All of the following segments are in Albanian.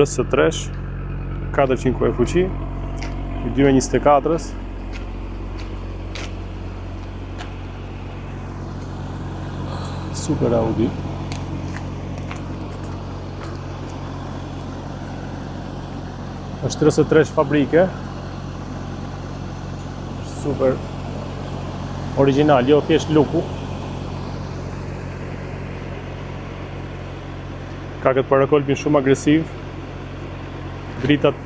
RS3 400 kuaj fuqi, i 224-ës. Super Audi. Është RS3 fabrike. Super original, jo thjesht luku. Ka këtë parakolpin shumë agresiv. Dritat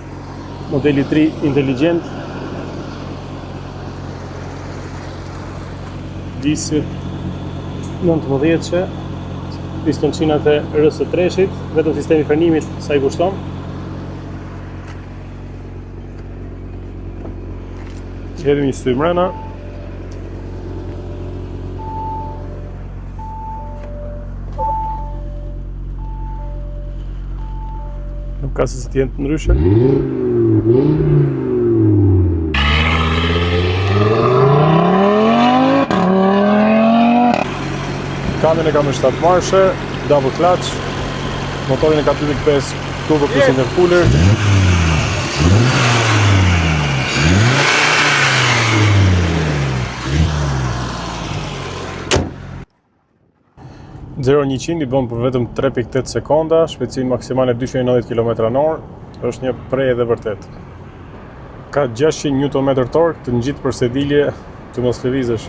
modeli 3 inteligent. Disit 19-që. Pistonçinat e RS3-shit, vetëm sistemi frenimit sa i kushton. Hedhim një sy mrena. Nuk ka se të jenë të ndryshe. Kamën e ka me 7 marshe, double clutch. Motorin e ka 2.5 turbo plus intercooler. Zero 100 i bën për vetëm 3.8 sekonda, shpejtësinë maksimale 290 km/h, është një prej edhe vërtet. Ka 600 Nm torque të ngjit për sedilje të mos lëvizësh.